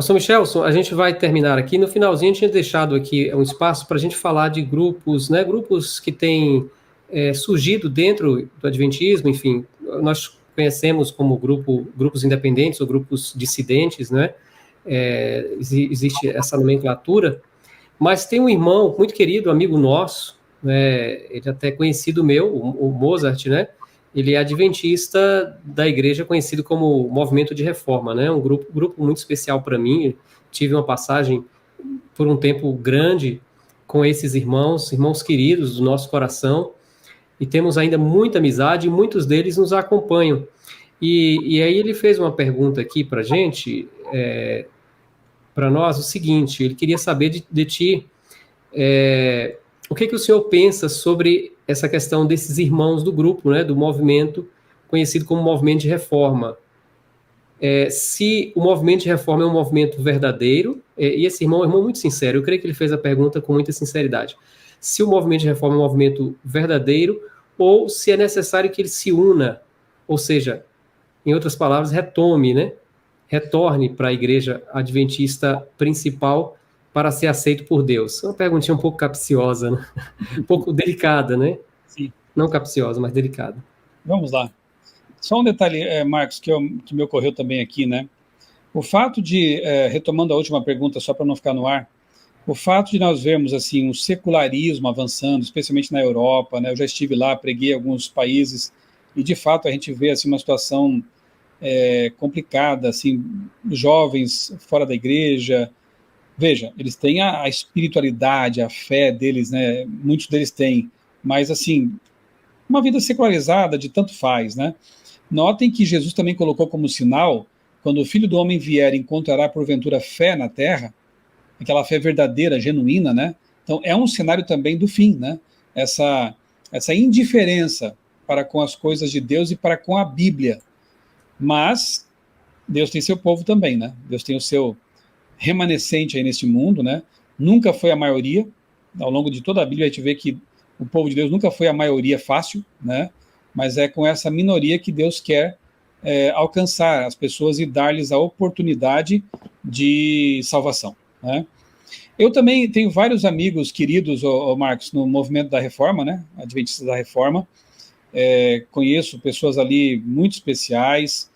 Pastor Michelson, a gente vai terminar aqui. No finalzinho, a gente tinha deixado aqui um espaço para a gente falar de grupos, né? Grupos que têm surgido dentro do Adventismo, enfim, nós conhecemos como grupos independentes ou grupos dissidentes, né? Existe essa nomenclatura, mas tem um irmão muito querido, amigo nosso, né? Ele é até conhecido meu, o Mozart, né? Ele é adventista da igreja conhecido como Movimento de Reforma, né? Um grupo muito especial para mim. Tive uma passagem por um tempo grande com esses irmãos queridos do nosso coração, e temos ainda muita amizade, e muitos deles nos acompanham. E aí ele fez uma pergunta aqui para a gente, para nós, o seguinte: ele queria saber de ti, o que o senhor pensa sobre essa questão desses irmãos do grupo, né, do movimento conhecido como Movimento de Reforma. Se o movimento de reforma é um movimento verdadeiro, e esse irmão é um irmão muito sincero, eu creio que ele fez a pergunta com muita sinceridade. Se o movimento de reforma é um movimento verdadeiro, ou se é necessário que ele se una, ou seja, em outras palavras, retome, né? Retorne para a igreja adventista principal para ser aceito por Deus. É uma perguntinha um pouco capciosa, né? Um pouco delicada, né? Sim. Não capciosa, mas delicada. Vamos lá. Só um detalhe, Marcos, que me ocorreu também aqui, né? O fato de, retomando a última pergunta, só para não ficar no ar, o fato de nós vermos assim um secularismo avançando, especialmente na Europa, né? Eu já estive lá, preguei em alguns países, e de fato a gente vê assim uma situação complicada, assim, jovens fora da igreja. Veja, eles têm a espiritualidade, a fé deles, né? Muitos deles têm, mas assim, uma vida secularizada de tanto faz, né? Notem que Jesus também colocou como sinal, quando o Filho do Homem vier, encontrará porventura fé na terra, aquela fé verdadeira, genuína, né? Então é um cenário também do fim, né? Essa indiferença para com as coisas de Deus e para com a Bíblia. Mas Deus tem seu povo também, né? Deus tem o seu remanescente aí neste mundo, né? Nunca foi a maioria. Ao longo de toda a Bíblia a gente vê que o povo de Deus nunca foi a maioria fácil, né? Mas é com essa minoria que Deus quer alcançar as pessoas e dar-lhes a oportunidade de salvação, né? Eu também tenho vários amigos queridos, Marcos, no movimento da Reforma, né? Adventistas da Reforma. Conheço pessoas ali muito especiais,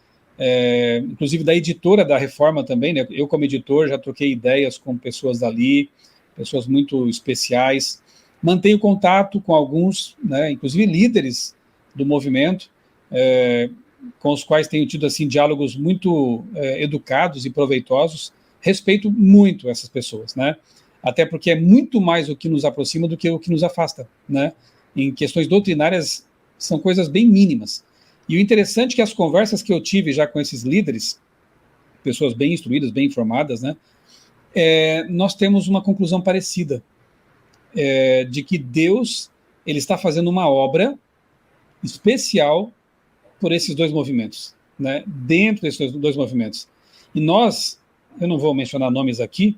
inclusive da editora da Reforma também, né? Eu, como editor, já troquei ideias com pessoas dali, pessoas muito especiais. Mantenho contato com alguns, né, inclusive líderes do movimento, com os quais tenho tido assim, diálogos muito educados e proveitosos. Respeito muito essas pessoas, né? Até porque é muito mais o que nos aproxima do que o que nos afasta, né? Em questões doutrinárias, são coisas bem mínimas. E o interessante é que as conversas que eu tive já com esses líderes, pessoas bem instruídas, bem informadas, né? Nós temos uma conclusão parecida, de que Deus ele está fazendo uma obra especial por esses dois movimentos, né? Dentro desses dois movimentos. E nós, eu não vou mencionar nomes aqui,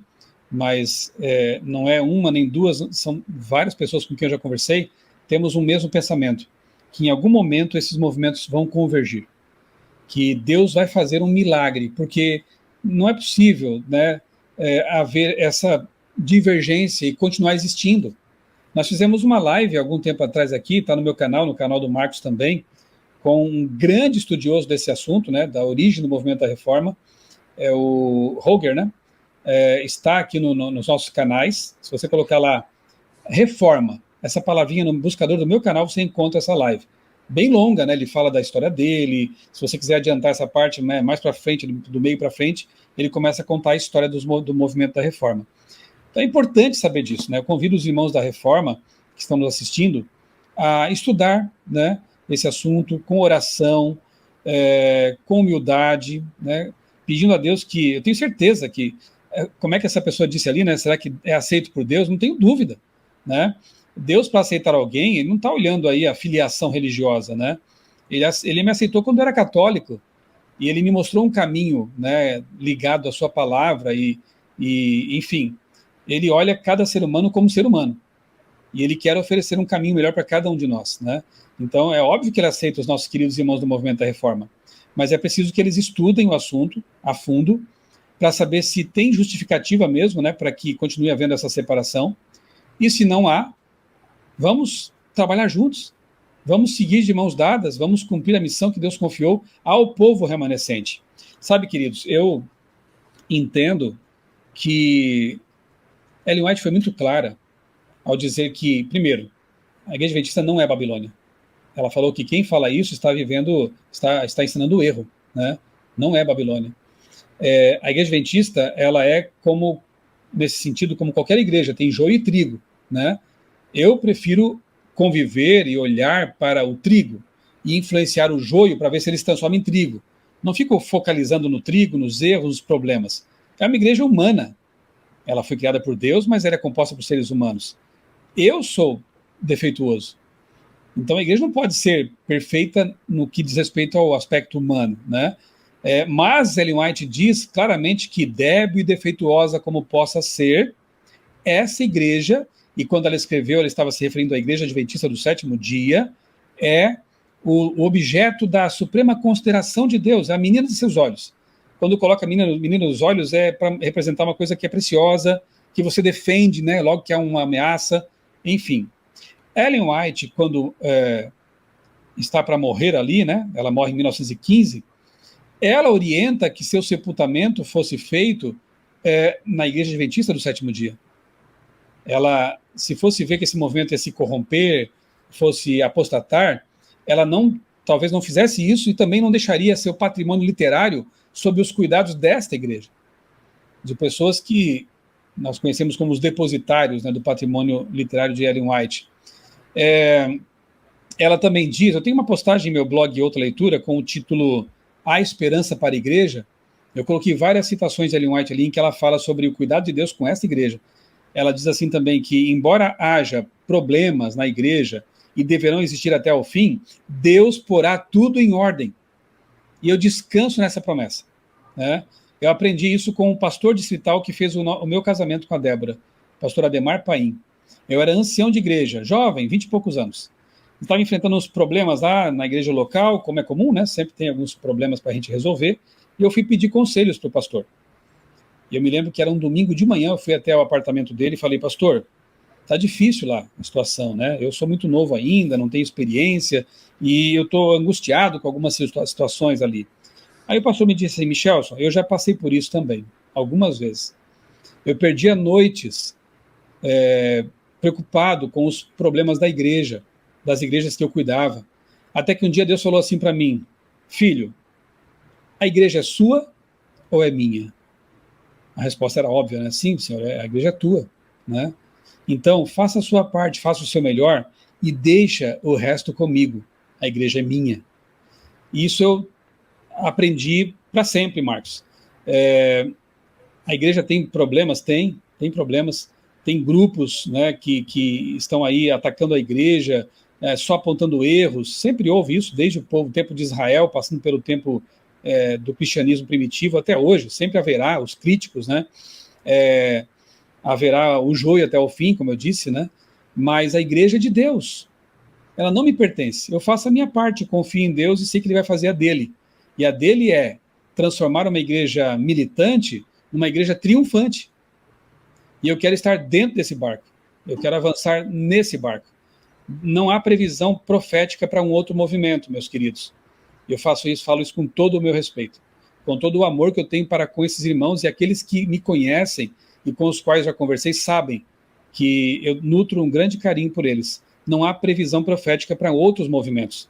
mas não é uma nem duas, são várias pessoas com quem eu já conversei, temos um mesmo pensamento, que em algum momento esses movimentos vão convergir, que Deus vai fazer um milagre, porque não é possível, né, haver essa divergência e continuar existindo. Nós fizemos uma live algum tempo atrás aqui, está no meu canal, no canal do Marcos também, com um grande estudioso desse assunto, né, da origem do movimento da Reforma, o Roger, né, está aqui nos nossos canais. Se você colocar lá Reforma, essa palavrinha no buscador do meu canal, você encontra essa live. Bem longa, né? Ele fala da história dele. Se você quiser adiantar essa parte, né, mais para frente, do meio para frente, ele começa a contar a história do movimento da Reforma. Então é importante saber disso, né? Eu convido os irmãos da Reforma que estão nos assistindo a estudar, né, esse assunto com oração, com humildade, né, pedindo a Deus que, eu tenho certeza que, como é que essa pessoa disse ali, né? Será que é aceito por Deus? Não tenho dúvida, né? Deus, para aceitar alguém, ele não está olhando aí a filiação religiosa, né? Ele me aceitou quando eu era católico, e ele me mostrou um caminho, né, ligado à sua palavra, e enfim, ele olha cada ser humano como ser humano, e ele quer oferecer um caminho melhor para cada um de nós, né? Então, é óbvio que ele aceita os nossos queridos irmãos do Movimento da Reforma, mas é preciso que eles estudem o assunto a fundo, para saber se tem justificativa mesmo, né, para que continue havendo essa separação. E se não há, vamos trabalhar juntos, vamos seguir de mãos dadas, vamos cumprir a missão que Deus confiou ao povo remanescente. Sabe, queridos, eu entendo que Ellen White foi muito clara ao dizer que, primeiro, a Igreja Adventista não é Babilônia. Ela falou que quem fala isso está ensinando o erro, né? Não é Babilônia. A Igreja Adventista, ela é como, nesse sentido, como qualquer igreja, tem joio e trigo, né? Eu prefiro conviver e olhar para o trigo e influenciar o joio para ver se ele se transforma em trigo. Não fico focalizando no trigo, nos erros, nos problemas. É uma igreja humana. Ela foi criada por Deus, mas ela é composta por seres humanos. Eu sou defeituoso. Então a igreja não pode ser perfeita no que diz respeito ao aspecto humano, né? Mas Ellen White diz claramente que débil e defeituosa como possa ser, essa igreja, e quando ela escreveu, ela estava se referindo à Igreja Adventista do Sétimo Dia, é o objeto da suprema consideração de Deus, é a menina de seus olhos. Quando coloca a menina nos olhos, é para representar uma coisa que é preciosa, que você defende, né, logo que há uma ameaça, enfim. Ellen White, quando está para morrer ali, né, ela morre em 1915, ela orienta que seu sepultamento fosse feito na Igreja Adventista do Sétimo Dia. Ela, se fosse ver que esse movimento ia se corromper, fosse apostatar, ela talvez não fizesse isso e também não deixaria seu patrimônio literário sob os cuidados desta igreja, de pessoas que nós conhecemos como os depositários, né, do patrimônio literário de Ellen White. Ela também diz, eu tenho uma postagem em meu blog Outra Leitura com o título A Esperança para a Igreja. Eu coloquei várias citações de Ellen White ali em que ela fala sobre o cuidado de Deus com esta igreja. Ela diz assim também que, embora haja problemas na igreja e deverão existir até o fim, Deus porá tudo em ordem. E eu descanso nessa promessa, né? Eu aprendi isso com um pastor distrital que fez o meu casamento com a Débora, pastor Ademar Paim. Eu era ancião de igreja, jovem, 20 e poucos anos. Estava enfrentando uns problemas lá na igreja local, como é comum, né? Sempre tem alguns problemas para a gente resolver. E eu fui pedir conselhos para o pastor. E eu me lembro que era um domingo de manhã, eu fui até o apartamento dele e falei, pastor, tá difícil lá a situação, né? Eu sou muito novo ainda, não tenho experiência, e eu estou angustiado com algumas situações ali. Aí o pastor me disse assim, Michelson, eu já passei por isso também, algumas vezes. Eu perdia noites preocupado com os problemas da igreja, das igrejas que eu cuidava. Até que um dia Deus falou assim para mim, filho, a igreja é sua ou é minha? A resposta era óbvia, né? Sim, senhor, a igreja é tua, né? Então, faça a sua parte, faça o seu melhor e deixa o resto comigo. A igreja é minha. E isso eu aprendi para sempre, Marcos. A igreja tem problemas? Tem problemas. Tem grupos, né, que estão aí atacando a igreja, só apontando erros. Sempre houve isso, desde o tempo de Israel, passando pelo tempo do cristianismo primitivo até hoje. Sempre haverá os críticos, né? Haverá o joio até o fim, como eu disse, né? Mas a igreja é de Deus. Ela não me pertence. Eu faço a minha parte, confio em Deus e sei que Ele vai fazer a dele. E a dele é transformar uma igreja militante numa igreja triunfante. E eu quero estar dentro desse barco. Eu quero avançar nesse barco. Não há previsão profética para um outro movimento, meus queridos. Eu falo isso com todo o meu respeito, com todo o amor que eu tenho para com esses irmãos e aqueles que me conhecem e com os quais já conversei sabem que eu nutro um grande carinho por eles. Não há previsão profética para outros movimentos.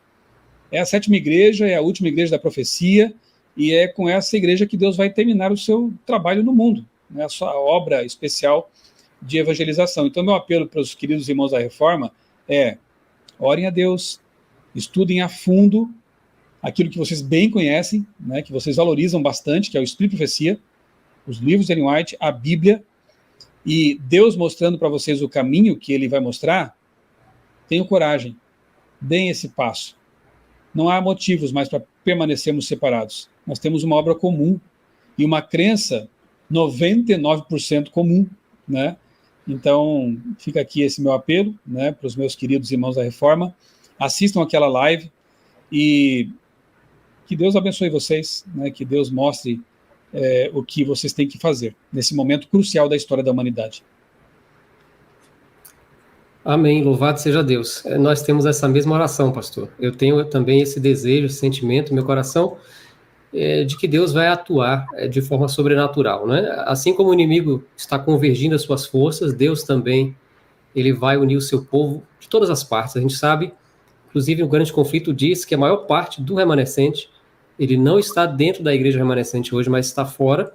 É a sétima igreja, é a última igreja da profecia, e é com essa igreja que Deus vai terminar o seu trabalho no mundo, né? A sua obra especial de evangelização. Então, meu apelo para os queridos irmãos da Reforma é: orem a Deus, estudem a fundo aquilo que vocês bem conhecem, né, que vocês valorizam bastante, que é o Espírito e Profecia, os livros de Ellen White, a Bíblia, e Deus mostrando para vocês o caminho que Ele vai mostrar. Tenham coragem, deem esse passo. Não há motivos mais para permanecermos separados. Nós temos uma obra comum e uma crença 99% comum, né? Então, fica aqui esse meu apelo, né, para os meus queridos irmãos da Reforma. Assistam aquela live e que Deus abençoe vocês, né, que Deus mostre o que vocês têm que fazer nesse momento crucial da história da humanidade. Amém, louvado seja Deus. Nós temos essa mesma oração, pastor. Eu tenho também esse desejo, esse sentimento no meu coração, de que Deus vai atuar de forma sobrenatural, né? Assim como o inimigo está convergindo as suas forças, Deus também, ele vai unir o seu povo de todas as partes. A gente sabe, inclusive o grande conflito diz que a maior parte do remanescente, ele não está dentro da igreja remanescente hoje, mas está fora,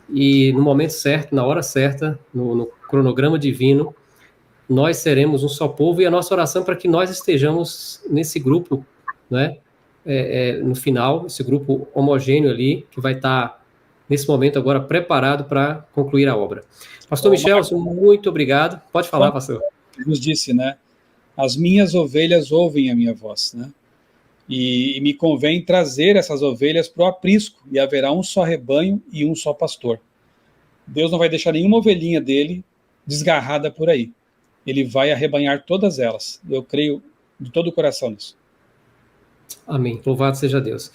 e no momento certo, na hora certa, no cronograma divino, nós seremos um só povo, e a nossa oração é para que nós estejamos nesse grupo, né, no final, esse grupo homogêneo ali, que vai estar, nesse momento agora, preparado para concluir a obra. Pastor Michelson, muito obrigado. Pode falar, pastor. Jesus disse, né, as minhas ovelhas ouvem a minha voz, né, e me convém trazer essas ovelhas para o aprisco, e haverá um só rebanho e um só pastor. Deus não vai deixar nenhuma ovelhinha dele desgarrada por aí. Ele vai arrebanhar todas elas. Eu creio de todo o coração nisso. Amém. Louvado seja Deus.